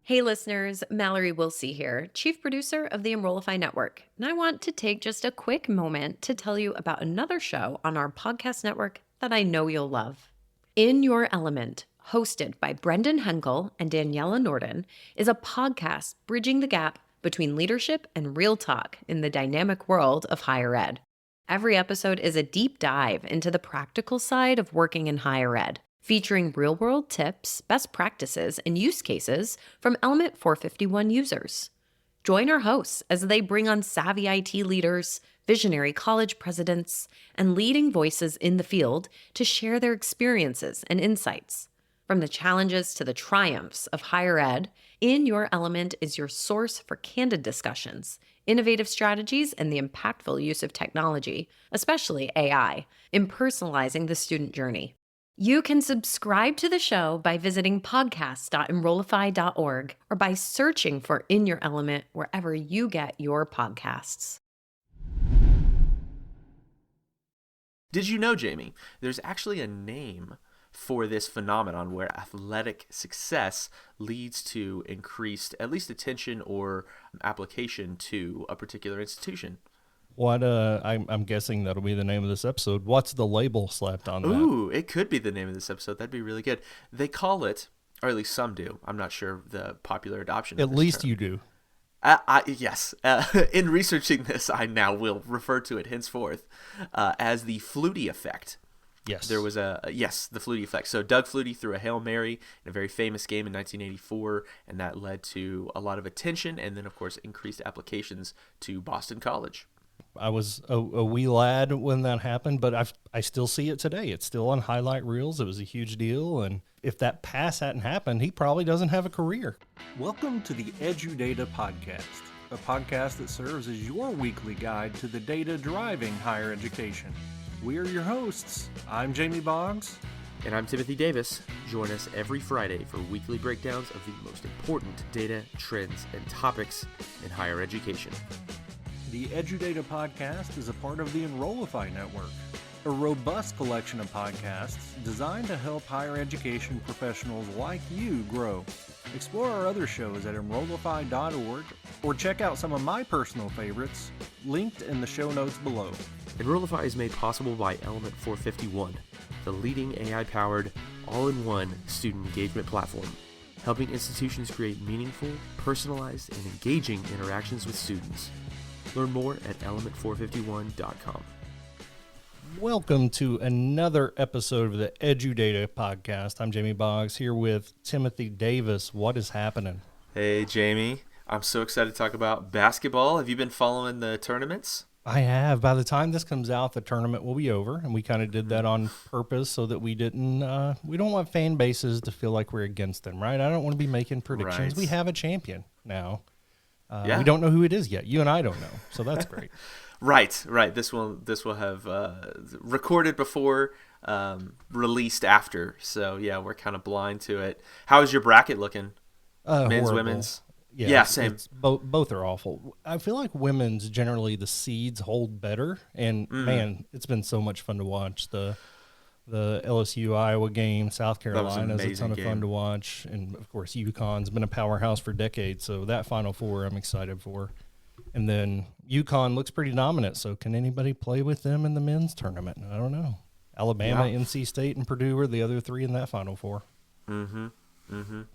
Hey listeners, Mallory Wilsey here, Chief Producer of the Enrollify Network, and I want to take just a quick moment to tell you about another show on our podcast network that I know you'll love. In Your Element, hosted by Brendan Henkel and Daniela Norden, is a podcast bridging the gap between leadership and real talk in the dynamic world of higher ed. Every episode is a deep dive into the practical side of working in higher ed, featuring real-world tips, best practices, and use cases from Element 451 users. Join our hosts as they bring on savvy IT leaders, visionary college presidents, and leading voices in the field to share their experiences and insights. From the challenges to the triumphs of higher ed, In Your Element is your source for candid discussions, innovative strategies, and the impactful use of technology, especially AI, in personalizing the student journey. You can subscribe to the show by visiting podcast.enrollify.org or by searching for In Your Element wherever you get your podcasts. Did you know, Jamie, there's actually a name for this phenomenon where athletic success leads to increased, at least attention or application to a particular institution? What I'm guessing that'll be the name of this episode. What's the label slapped on that? Ooh, it could be the name of this episode. That'd be really good. They call it, or at least some do. I'm not sure the popular adoption of At this least term. you do. Yes. In researching this, I now will refer to it henceforth as the Flutie Effect. Yes. There was the Flutie Effect. So Doug Flutie threw a Hail Mary in a very famous game in 1984, and that led to a lot of attention and then, of course, increased applications to Boston College. I was a wee lad when that happened, but I still see it today. It's still on highlight reels. It was a huge deal, and if that pass hadn't happened, he probably doesn't have a career. Welcome to the EduData Podcast, a podcast that serves as your weekly guide to the data driving higher education. We are your hosts. I'm Jamie Boggs. And I'm Timothy Davis. Join us every Friday for weekly breakdowns of the most important data, trends, and topics in higher education. The EduData Podcast is a part of the Enrollify Network, a robust collection of podcasts designed to help higher education professionals like you grow. Explore our other shows at enrollify.org or check out some of my personal favorites linked in the show notes below. Enrollify is made possible by Element 451, the leading AI-powered, all-in-one student engagement platform, helping institutions create meaningful, personalized, and engaging interactions with students. Learn more at element451.com. Welcome to another episode of the EduData Podcast. I'm Jamie Boggs here with Timothy Davis. What is happening? Hey, Jamie. I'm so excited to talk about basketball. Have you been following the tournaments? I have. By the time this comes out, the tournament will be over, and we kind of did that on purpose so that we don't want fan bases to feel like we're against them, right? I don't want to be making predictions. Right. We have a champion now. Yeah. We don't know who it is yet. You and I don't know, so that's great. Right. This will have recorded before, released after. So yeah, we're kind of blind to it. How is your bracket looking? Men's, Horrible. women's? Yeah, Yeah, same. Both are awful. I feel like women's generally the seeds hold better, and man, it's been so much fun to watch the LSU Iowa game. South Carolina is a ton of fun to watch, and of course UConn's been a powerhouse for decades. So that Final Four I'm excited for. And then UConn looks pretty dominant. So can anybody play with them in the men's tournament? I don't know. Alabama, NC State, and Purdue are the other three in that Final Four.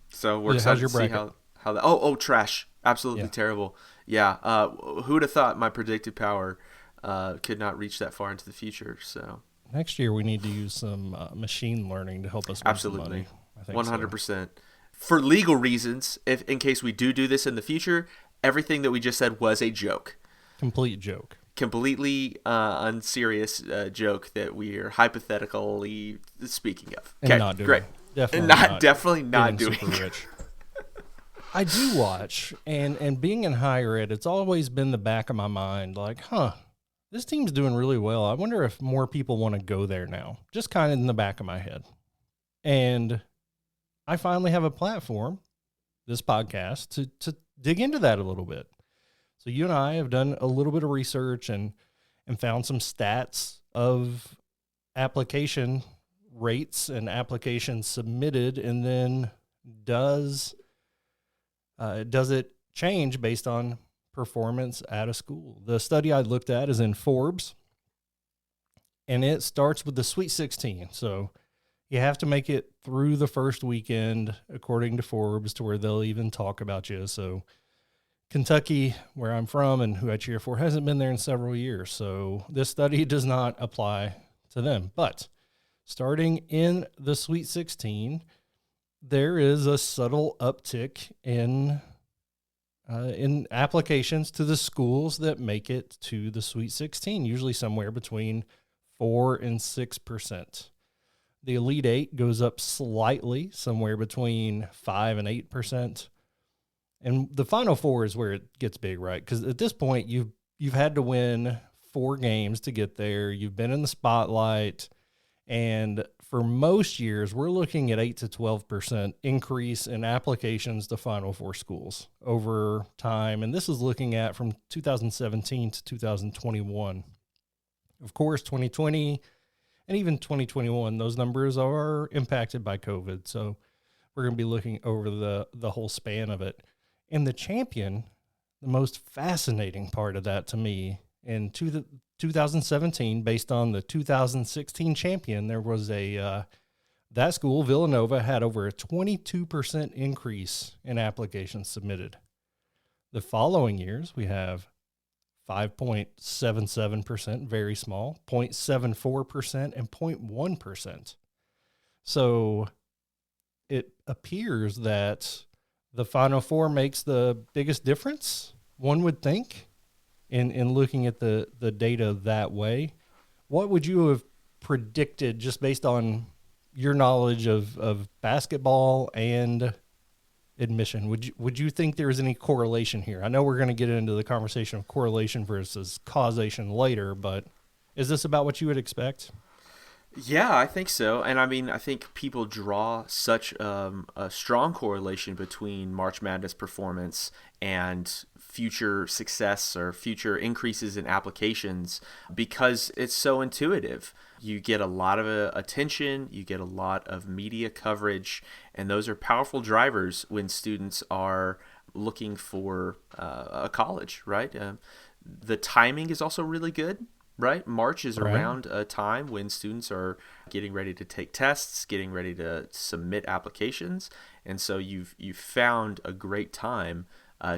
So we're excited your to see bracket? how that. Oh, trash! Absolutely Yeah. terrible. Yeah. Who'd have thought my predictive power could not reach that far into the future? So Next year we need to use some machine learning to help us win some absolutely, money. I think 100%. For legal reasons, if in case we do this in the future, everything that we just said was a joke. Complete joke. Completely unserious joke that we are hypothetically speaking of. And Okay, not doing. great. Definitely not getting doing. super rich. I do watch, and being in higher ed, it's always been the back of my mind, like, this team's doing really well. I wonder if more people want to go there now. Just kind of in the back of my head. And I finally have a platform, this podcast, to dig into that a little bit. So you and I have done a little bit of research and found some stats of application rates and applications submitted, and then does Does it change based on performance at a school? The study I looked at is in Forbes, and it starts with the Sweet 16. So you have to make it through the first weekend, according to Forbes, to where they'll even talk about you. So Kentucky, where I'm from and who I cheer for, hasn't been there in several years. So this study does not apply to them. But starting in the Sweet 16, there is a subtle uptick in applications to the schools that make it to the Sweet 16, usually somewhere between 4 and 6%. The Elite Eight goes up slightly, somewhere between 5 and 8%. And the Final Four is where it gets big, right? Because at this point, you've had to win 4 games to get there. You've been in the spotlight. And for most years, we're looking at 8 to 12% increase in applications to Final Four schools over time. And this is looking at from 2017 to 2021. Of course, 2020 and even 2021, those numbers are impacted by COVID. So we're going to be looking over the whole span of it. And the champion, the most fascinating part of that to me, in 2017, based on the 2016 champion, there was that school, Villanova, had over a 22% increase in applications submitted. The following years, we have 5.77%, very small, 0.74%, and 0.1%. So it appears that the Final Four makes the biggest difference, one would think, in looking at the data that way. What would you have predicted just based on your knowledge of basketball and admission? Would you think there is any correlation here? I know we're going to get into the conversation of correlation versus causation later, but is this about what you would expect? Yeah, I think so. And I mean, I think people draw such a strong correlation between March Madness performance and future success or future increases in applications because it's so intuitive. You get a lot of attention, you get a lot of media coverage, and those are powerful drivers when students are looking for a college, right? The timing is also really good. Right? March is Right. around a time when students are getting ready to take tests, getting ready to submit applications. And so you've found a great time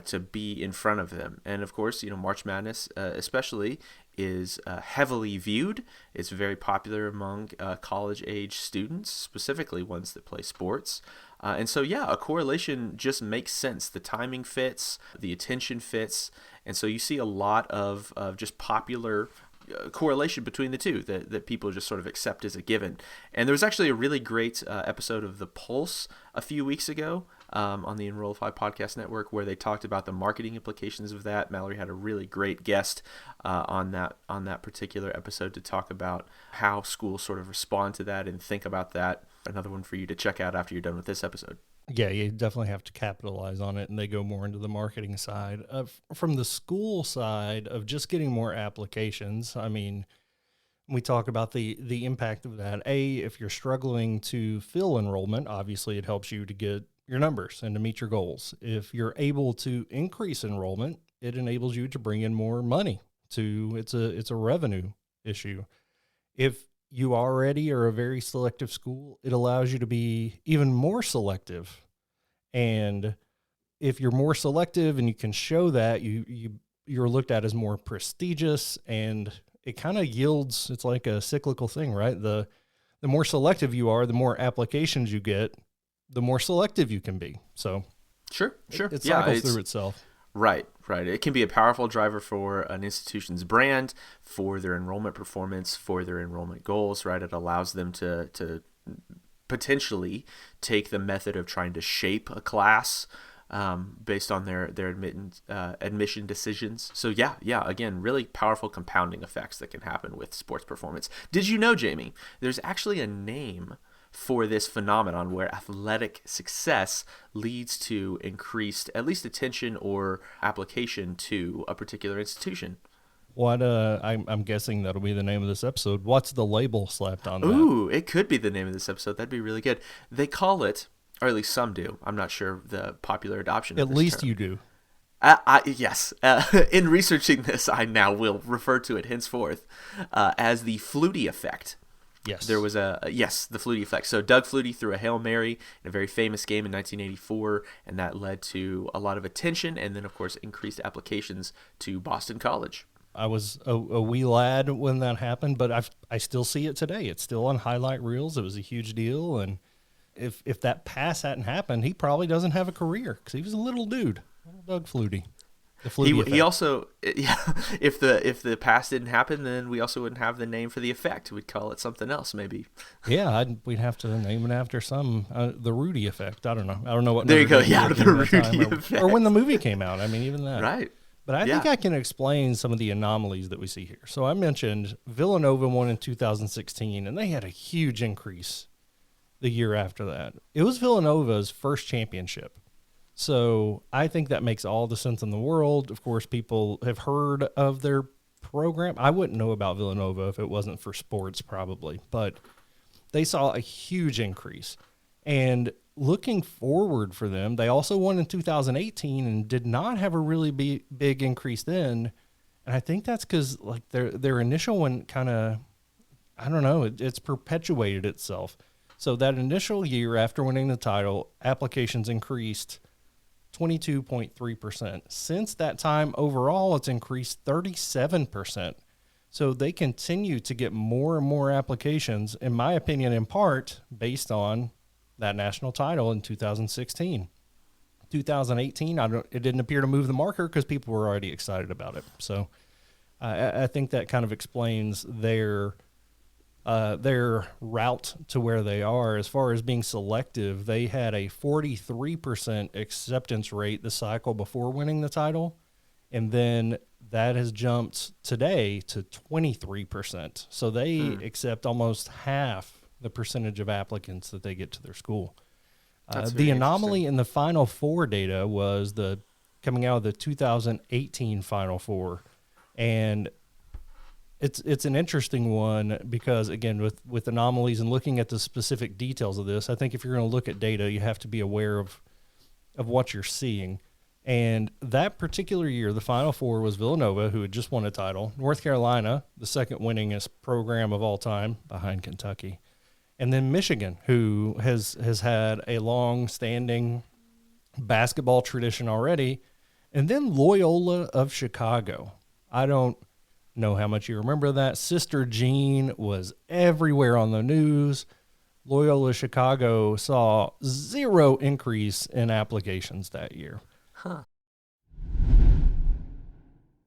to be in front of them. And of course, March Madness especially is heavily viewed. It's very popular among college age students, specifically ones that play sports. And so, yeah, a correlation just makes sense. The timing fits, the attention fits. And so you see a lot of just popular correlation between the two that people just sort of accept as a given. And there was actually a really great episode of The Pulse a few weeks ago on the Enrollify Podcast Network where they talked about the marketing implications of that. Mallory had a really great guest on that particular episode to talk about how schools sort of respond to that and think about that. Another one for you to check out after you're done with this episode. Yeah, you definitely have to capitalize on it, and they go more into the marketing side. From the school side of just getting more applications, I mean, we talk about the impact of that. If you're struggling to fill enrollment, obviously it helps you to get your numbers and to meet your goals. If you're able to increase enrollment, it enables you to bring in more money. It's a revenue issue. If you already are a very selective school, it allows you to be even more selective. And if you're more selective and you can show that, you're looked at as more prestigious, and it kind of yields, it's like a cyclical thing, right? The more selective you are, the more applications you get, the more selective you can be. So Sure. it cycles through itself. Right. It can be a powerful driver for an institution's brand, for their enrollment performance, for their enrollment goals, right? It allows them to potentially take the method of trying to shape a class based on their admission decisions. So yeah, again, really powerful compounding effects that can happen with sports performance. Did you know, Jamie, there's actually a name for this phenomenon where athletic success leads to increased at least attention or application to a particular institution? What I'm guessing that'll be the name of this episode. What's the label slapped on that? Ooh, it could be the name of this episode. That'd be really good. They call it or at least some do. I'm not sure of the popular adoption of At this least term. you do. Yes. In researching this, I now will refer to it henceforth as the Flutie Effect. Yes. There was the Flutie Effect. So Doug Flutie threw a Hail Mary in a very famous game in 1984, and that led to a lot of attention and then, of course, increased applications to Boston College. I was a wee lad when that happened, but I still see it today. It's still on highlight reels. It was a huge deal, and if that pass hadn't happened, he probably doesn't have a career because he was a little dude. Little Doug Flutie. The Flutie Effect. He also, if the pass didn't happen, then we also wouldn't have the name for the effect. We'd call it something else, maybe. Yeah, we'd have to name it after some the Rudy Effect. I don't know what. There you go. Notre Dame Yeah, did the during that Rudy time, Effect. or when the movie came out. I mean, even that. Right. But I think I can explain some of the anomalies that we see here. So I mentioned Villanova won in 2016, and they had a huge increase the year after that. It was Villanova's first championship. So I think that makes all the sense in the world. Of course, people have heard of their program. I wouldn't know about Villanova if it wasn't for sports, probably. But they saw a huge increase. And looking forward for them, they also won in 2018 and did not have a really big increase then. And I think that's because like their initial one kind of, I don't know, it's perpetuated itself. So that initial year after winning the title, applications increased 22.3%. Since that time, overall, it's increased 37%. So they continue to get more and more applications, in my opinion, in part based on that national title in 2016. 2018, it didn't appear to move the marker because people were already excited about it. So I think that kind of explains their route to where they are. As far as being selective, they had a 43% acceptance rate the cycle before winning the title, and then that has jumped today to 23%. So they accept almost half the percentage of applicants that they get to their school. The anomaly in the Final Four data was coming out of the 2018 Final Four, and it's an interesting one because, again, with anomalies and looking at the specific details of this, I think if you're going to look at data, you have to be aware of what you're seeing. And that particular year, the Final Four was Villanova, who had just won a title, North Carolina, the second winningest program of all time behind Kentucky, and then Michigan, who has had a long-standing basketball tradition already, and then Loyola of Chicago. I don't know how much you remember that. Sister Jean was everywhere on the news. Loyola Chicago saw 0 increase in applications that year. Huh.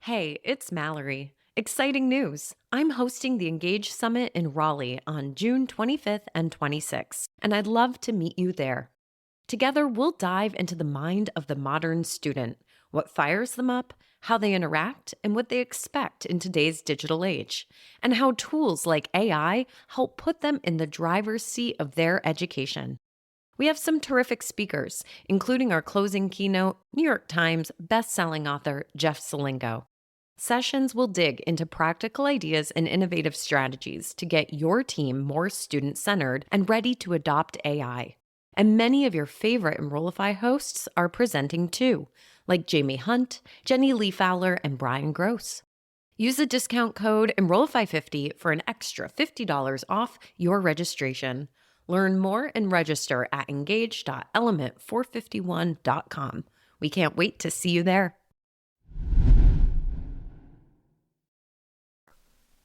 Hey, it's Mallory. Exciting news. I'm hosting the Engage Summit in Raleigh on June 25th and 26th, and I'd love to meet you there. Together, we'll dive into the mind of the modern student, what fires them up, how they interact, and what they expect in today's digital age, and how tools like AI help put them in the driver's seat of their education. We have some terrific speakers, including our closing keynote, New York Times best-selling author Jeff Salingo. Sessions will dig into practical ideas and innovative strategies to get your team more student-centered and ready to adopt AI. And many of your favorite Enrollify hosts are presenting too, like Jamie Hunt, Jenny Lee Fowler, and Brian Gross. Use the discount code Enrollify50 for an extra $50 off your registration. Learn more and register at engage.element451.com. We can't wait to see you there.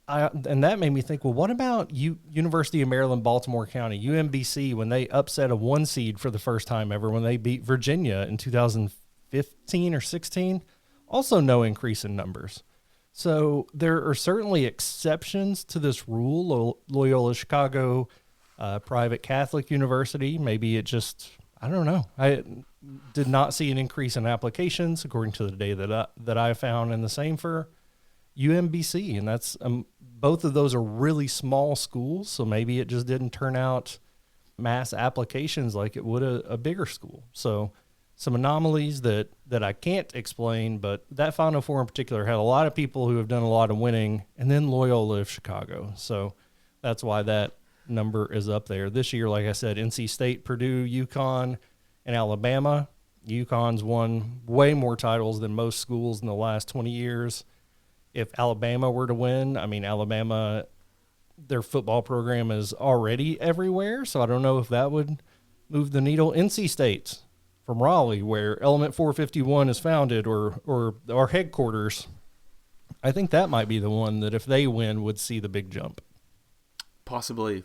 And that made me think, well, what about University of Maryland, Baltimore County, UMBC, when they upset a 1 seed for the first time ever, when they beat Virginia in 2015 or 16? Also no increase in numbers. So there are certainly exceptions to this rule. Loyola Chicago, private Catholic university, maybe it just, I don't know. I did not see an increase in applications according to the data that I found, and the same for UMBC, and that's both of those are really small schools, so maybe it just didn't turn out mass applications like it would a bigger school. So some anomalies that I can't explain, but that Final Four in particular had a lot of people who have done a lot of winning, and then Loyola of Chicago. So that's why that number is up there. This year, like I said, NC State, Purdue, UConn, and Alabama. UConn's won way more titles than most schools in the last 20 years. If Alabama were to win, I mean, Alabama, their football program is already everywhere, so I don't know if that would move the needle. NC State from Raleigh, where Element 451 is founded, or our headquarters, I think that might be the one that if they win would see the big jump. Possibly.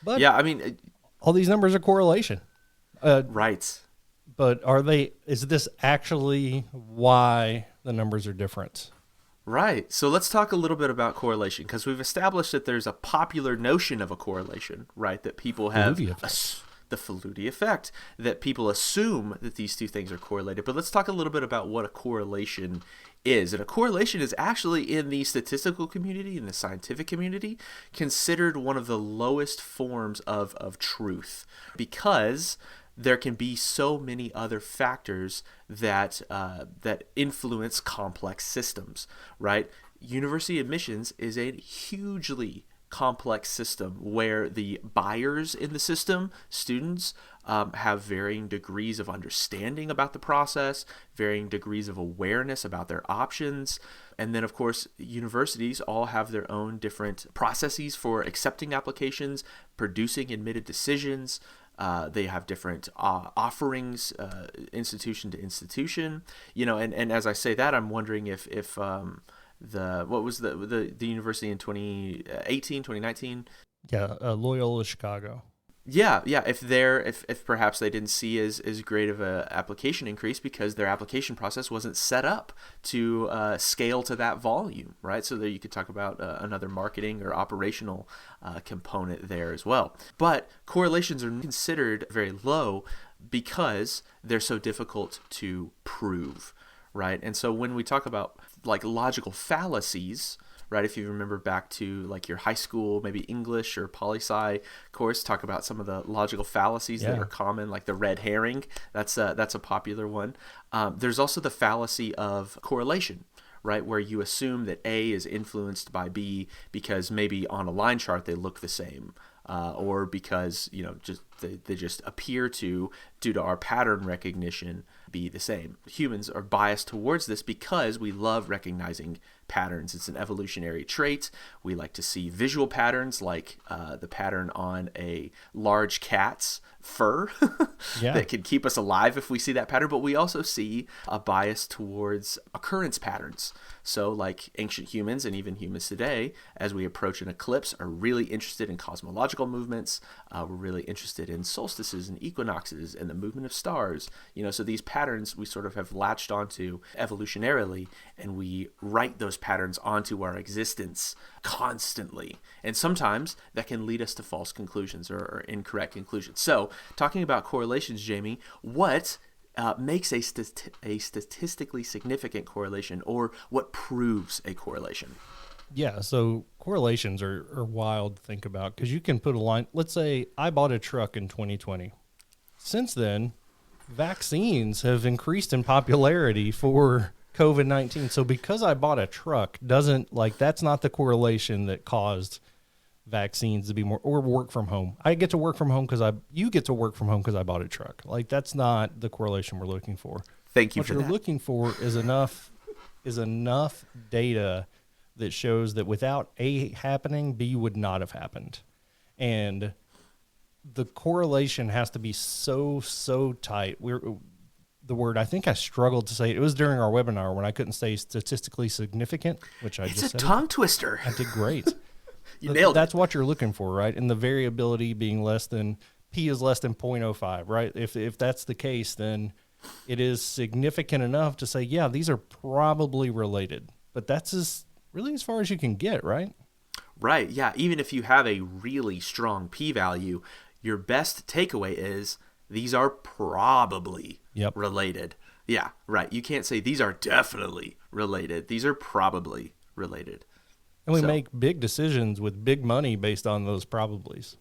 But Yeah, I mean, all these numbers are correlation. right. But is this actually why the numbers are different? Right. So let's talk a little bit about correlation, because we've established that there's a popular notion of a correlation, right? That people have Flutie effect. the Flutie effect, that people assume that these two things are correlated. But let's talk a little bit about what a correlation is. And a correlation is actually, in the statistical community, in the scientific community, considered one of the lowest forms of truth, because there can be so many other factors that that influence complex systems, right? University admissions is a hugely complex system where the buyers in the system, students, have varying degrees of understanding about the process, varying degrees of awareness about their options. And then, of course, universities all have their own different processes for accepting applications, producing admitted decisions. They have different offerings, institution to institution, and as I say that, I'm wondering if what was the university in 2018, 2019? Yeah, Loyola Chicago. Yeah. If perhaps they didn't see as great of a application increase because their application process wasn't set up to scale to that volume, right? So there you could talk about another marketing or operational component there as well. But correlations are considered very low because they're so difficult to prove, right? And so when we talk about like logical fallacies, right? If you remember back to like your high school, maybe English or poli-sci course, talk about some of the logical fallacies that are common, like the red herring. That's a popular one. There's also the fallacy of correlation, right? Where you assume that A is influenced by B because maybe on a line chart they look the same. Or because they just appear to, due to our pattern recognition, be the same. Humans are biased towards this because we love recognizing patterns. It's an evolutionary trait. We like to see visual patterns, like the pattern on a large cat's fur that can keep us alive if we see that pattern. But we also see a bias towards occurrence patterns. So like ancient humans and even humans today, as we approach an eclipse, are really interested in cosmological movements. We're really interested in solstices and equinoxes and the movement of stars. So these patterns we sort of have latched onto evolutionarily, and we write those patterns onto our existence constantly. And sometimes that can lead us to false conclusions or incorrect conclusions. So talking about correlations, Jamie, what makes a statistically significant correlation, or what proves a correlation? Yeah, so correlations are wild to think about, because you can put a line. Let's say I bought a truck in 2020. Since then, vaccines have increased in popularity for COVID-19. So because I bought a truck that's not the correlation that caused vaccines to be more, or work from home. I get to work from home you get to work from home because I bought a truck. Like, that's not the correlation we're looking for. Thank you for that. What you're looking for is enough data that shows that without A happening, B would not have happened. And the correlation has to be so tight. The word, I think I struggled to say it. It was during our webinar when I couldn't say statistically significant, which It's a tongue twister. I did great. You nailed it. That's what you're looking for, right? And the variability being P is less than 0.05, right? If that's the case, then it is significant enough to say, yeah, these are probably related. But that's really as far as you can get, right? Right, yeah. Even if you have a really strong p-value, your best takeaway is these are probably related. Yeah, right. You can't say these are definitely related. These are probably related. And we make big decisions with big money based on those probablys.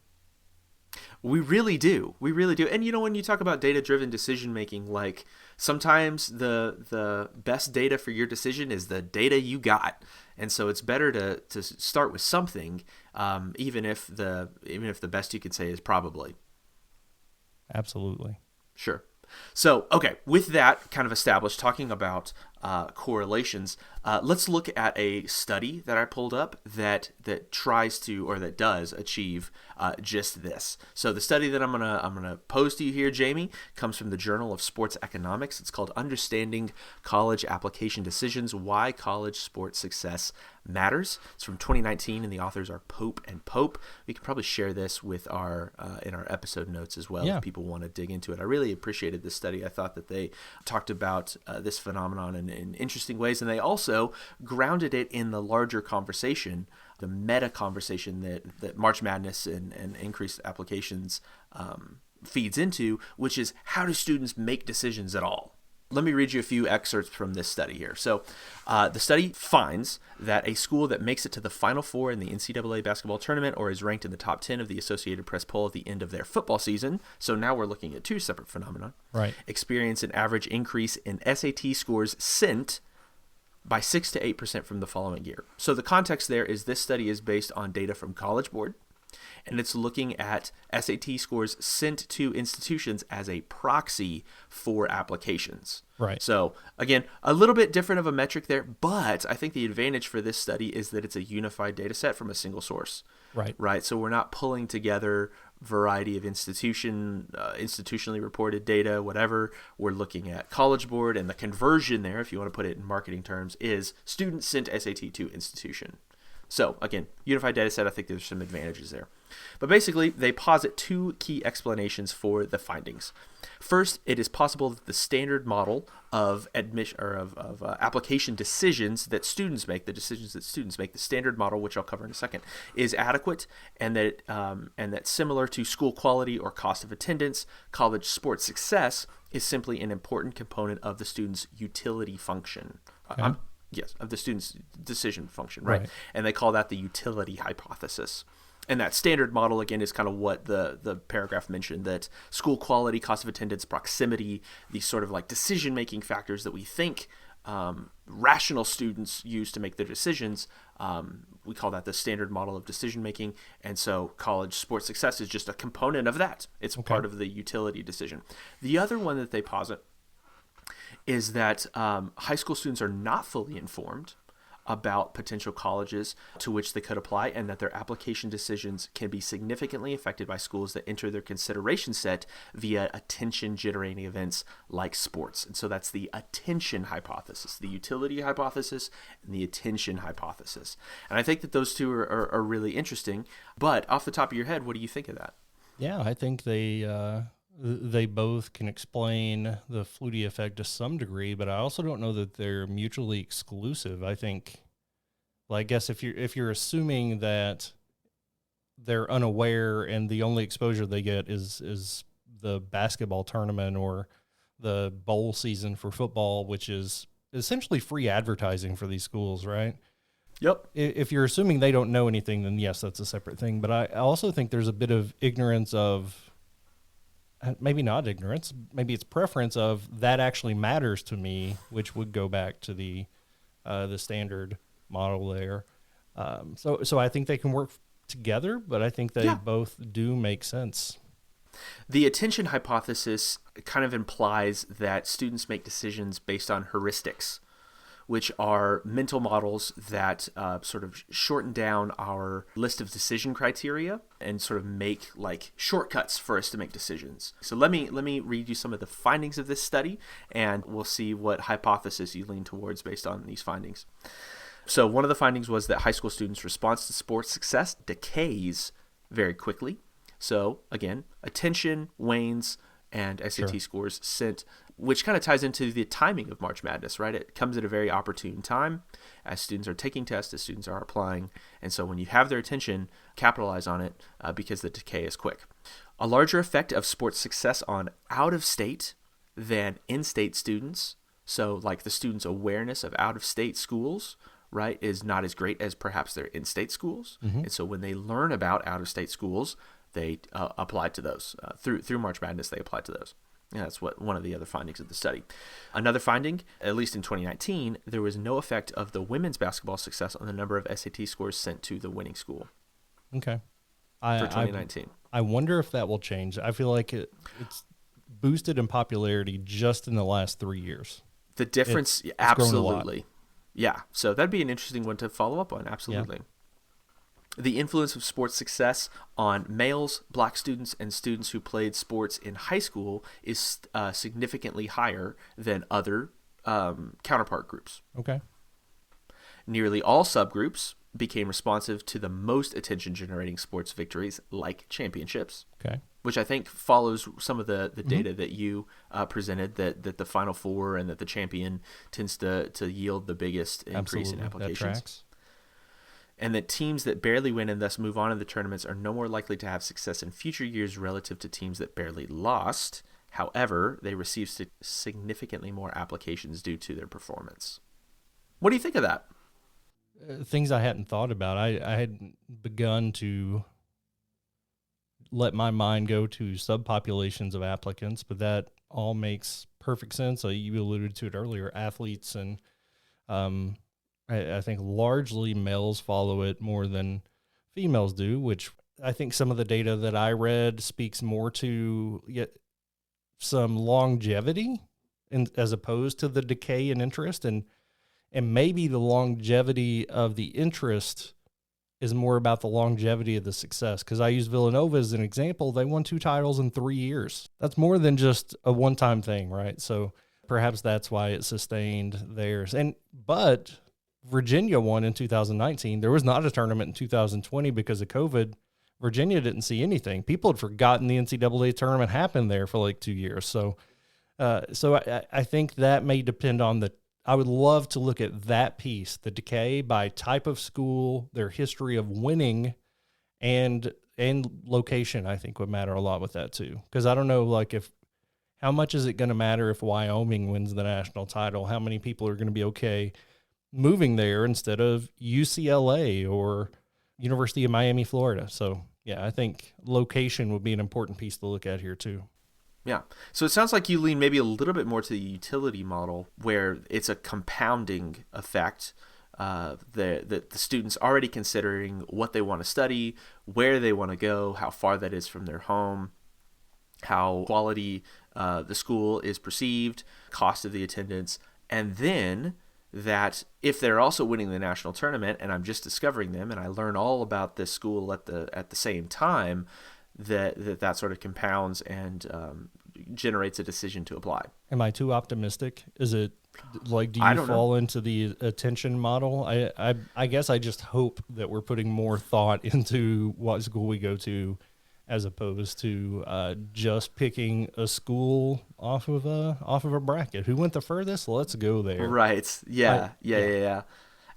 We really do. We really do. And when you talk about data-driven decision making, like sometimes the best data for your decision is the data you got. And so it's better to start with something, even if the best you could say is probably. Absolutely. Sure. So, okay, with that kind of established, talking about correlations, let's look at a study that I pulled up that tries to, or that does achieve just this. So the study that I'm gonna pose to you here, Jamie, comes from the Journal of Sports Economics. It's called "Understanding College Application Decisions: Why College Sports Success Matters." It's from 2019, and the authors are Pope and Pope. We could probably share this with our in our episode notes as well if people want to dig into it. I really appreciated this study. I thought that they talked about this phenomenon in interesting ways, and they also grounded it in the larger conversation, the meta conversation that March Madness and increased applications feeds into, which is, how do students make decisions at all? Let me read you a few excerpts from this study here. So the study finds that a school that makes it to the Final Four in the NCAA basketball tournament or is ranked in the top 10 of the Associated Press poll at the end of their football season, so now we're looking at two separate phenomena, right, experience an average increase in SAT scores sent by 6 to 8% from the following year. So the context there is this study is based on data from College Board, and it's looking at SAT scores sent to institutions as a proxy for applications. Right. So again, a little bit different of a metric there, but I think the advantage for this study is that it's a unified data set from a single source. Right. Right. So we're not pulling together variety of institutionally reported data, whatever. We're looking at College Board, and the conversion there, if you want to put it in marketing terms, is students sent SAT to institution. So again, unified data set, I think there's some advantages there. But basically, they posit two key explanations for the findings. First, it is possible that the standard model of admission or of application decisions that students make, the standard model, which I'll cover in a second, is adequate, and that similar to school quality or cost of attendance, college sports success is simply an important component of the student's utility function. Okay. Yes, of the student's decision function, right? And they call that the utility hypothesis. And that standard model, again, is kind of what the paragraph mentioned, that school quality, cost of attendance, proximity, these sort of like decision-making factors that we think rational students use to make their decisions, we call that the standard model of decision-making. And so college sports success is just a component of that. It's part of the utility decision. The other one that they posit is that high school students are not fully informed about potential colleges to which they could apply, and that their application decisions can be significantly affected by schools that enter their consideration set via attention-generating events like sports. And so that's the attention hypothesis, the utility hypothesis, and the attention hypothesis. And I think that those two are really interesting. But off the top of your head, what do you think of that? Yeah, I think they both can explain the Flutie effect to some degree, but I also don't know that they're mutually exclusive. I think, well, I guess if you're assuming that they're unaware and the only exposure they get is the basketball tournament or the bowl season for football, which is essentially free advertising for these schools, right? Yep. If you're assuming they don't know anything, then yes, that's a separate thing. But I also think there's a bit of ignorance of, maybe not ignorance, maybe it's preference of that actually matters to me, which would go back to the standard model there. So I think they can work together, but I think they both do make sense. The attention hypothesis kind of implies that students make decisions based on heuristics, which are mental models that sort of shorten down our list of decision criteria and sort of make like shortcuts for us to make decisions. So let me read you some of the findings of this study, and we'll see what hypothesis you lean towards based on these findings. So one of the findings was that high school students' response to sports success decays very quickly. So again, attention wanes and SAT scores sent, which kind of ties into the timing of March Madness, right? It comes at a very opportune time as students are taking tests, as students are applying. And so when you have their attention, capitalize on it because the decay is quick. A larger effect of sports success on out-of-state than in-state students. So like the students' awareness of out-of-state schools, right, is not as great as perhaps their in-state schools. Mm-hmm. And so when they learn about out-of-state schools, they applied to those. Through March Madness, they applied to those. And that's one of the other findings of the study. Another finding, at least in 2019, there was no effect of the women's basketball success on the number of SAT scores sent to the winning school. Okay. For 2019. I wonder if that will change. I feel like it's boosted in popularity just in the last 3 years. The difference, it's absolutely. Yeah. So that'd be an interesting one to follow up on. Absolutely. Yeah. The influence of sports success on males, black students, and students who played sports in high school is significantly higher than other counterpart groups. Okay. Nearly all subgroups became responsive to the most attention-generating sports victories, like championships. Okay. Which I think follows some of the data that you presented, that the Final Four and that the champion tends to yield the biggest increase in applications. That tracks. And that teams that barely win and thus move on in the tournaments are no more likely to have success in future years relative to teams that barely lost. However, they receive significantly more applications due to their performance. What do you think of that? Things I hadn't thought about. I had begun to let my mind go to subpopulations of applicants, but that all makes perfect sense. You alluded to it earlier, athletes and I think largely males follow it more than females do, which I think some of the data that I read speaks more to some longevity as opposed to the decay in interest. And maybe the longevity of the interest is more about the longevity of the success. Because I use Villanova as an example. They won 2 titles in 3 years. That's more than just a one-time thing, right? So perhaps that's why it sustained theirs. But Virginia won in 2019. There was not a tournament in 2020 because of COVID. Virginia didn't see anything. People had forgotten the NCAA tournament happened there for like 2 years. So I think that may depend on I would love to look at that piece, the decay by type of school, their history of winning, and location, I think would matter a lot with that too. Because I don't know, like how much is it going to matter if Wyoming wins the national title? How many people are going to be okay moving there instead of UCLA or University of Miami, Florida? So yeah, I think location would be an important piece to look at here too. Yeah. So it sounds like you lean maybe a little bit more to the utility model where it's a compounding effect. The students already considering what they want to study, where they want to go, how far that is from their home, how quality the school is perceived, cost of the attendance, and then that if they're also winning the national tournament and I'm just discovering them and I learn all about this school at the same time, that sort of compounds and generates a decision to apply. Am I too optimistic? Is it like, do you fall into the attention model? I guess I just hope that we're putting more thought into what school we go to as opposed to just picking a school off of a bracket. Who went the furthest? Let's go there. Right. Yeah.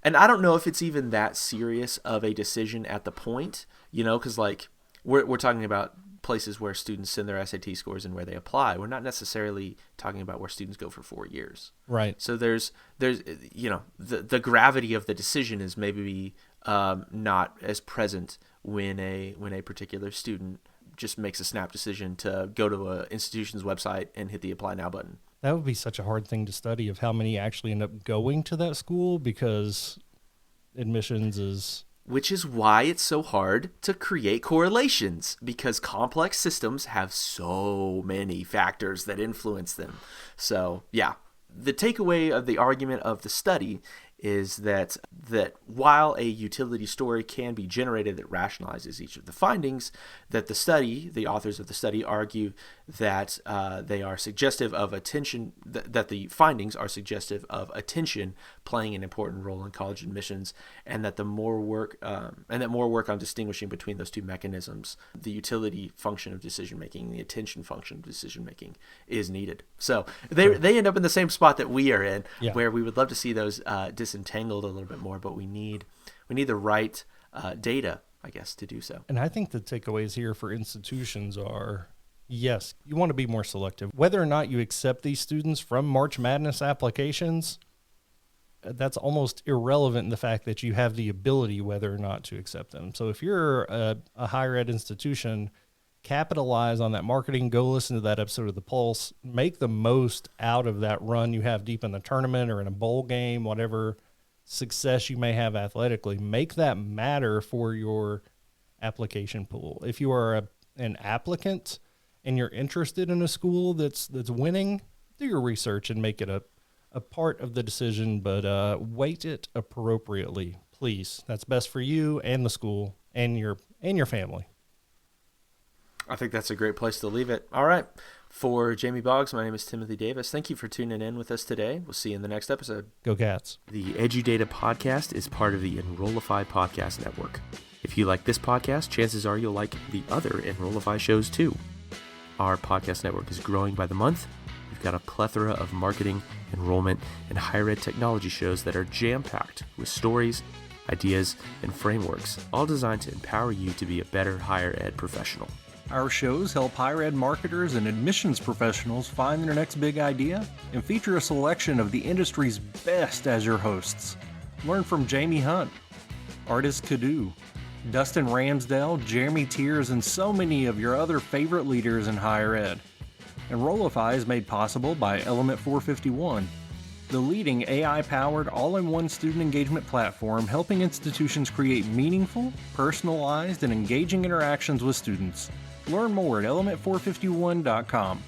And I don't know if it's even that serious of a decision at the point, because like we're talking about places where students send their SAT scores and where they apply. We're not necessarily talking about where students go for 4 years. Right. So there's the gravity of the decision is maybe not as present when a particular student just makes a snap decision to go to an institution's website and hit the apply now button. That would be such a hard thing to study of how many actually end up going to that school because admissions is... Which is why it's so hard to create correlations because complex systems have so many factors that influence them. So, yeah, the takeaway of the argument of the study is that while a utility story can be generated that rationalizes each of the findings, that the authors of the study argue that they are suggestive of attention, that the findings are suggestive of attention playing an important role in college admissions, and that more work on distinguishing between those two mechanisms, the utility function of decision making and the attention function of decision making, is needed. So they end up in the same spot that we are in, where we would love to see those disentangled a little bit more, but we need the right data, I guess, to do so. And I think the takeaways here for institutions are, yes, you want to be more selective. Whether or not you accept these students from March Madness applications, that's almost irrelevant in the fact that you have the ability whether or not to accept them. So if you're a higher ed institution, capitalize on that marketing. Go listen to that episode of The Pulse. Make the most out of that run you have deep in the tournament or in a bowl game, whatever success you may have athletically. Make that matter for your application pool. If you are an applicant and you're interested in a school that's winning, do your research and make it a part of the decision, but weight it appropriately, please. That's best for you and the school and your family. I think that's a great place to leave it. All right. For Jamie Boggs, my name is Timothy Davis. Thank you for tuning in with us today. We'll see you in the next episode. Go Cats. The EduData podcast is part of the Enrollify Podcast Network. If you like this podcast, chances are you'll like the other Enrollify shows too. Our podcast network is growing by the month. We've got a plethora of marketing, enrollment, and higher ed technology shows that are jam-packed with stories, ideas, and frameworks, all designed to empower you to be a better higher ed professional. Our shows help higher ed marketers and admissions professionals find their next big idea and feature a selection of the industry's best as your hosts. Learn from Jamie Hunt, Artis Cadu, Dustin Ramsdale, Jeremy Tiers, and so many of your other favorite leaders in higher ed. Enrollify is made possible by Element 451, the leading AI-powered all-in-one student engagement platform helping institutions create meaningful, personalized, and engaging interactions with students. Learn more at element451.com.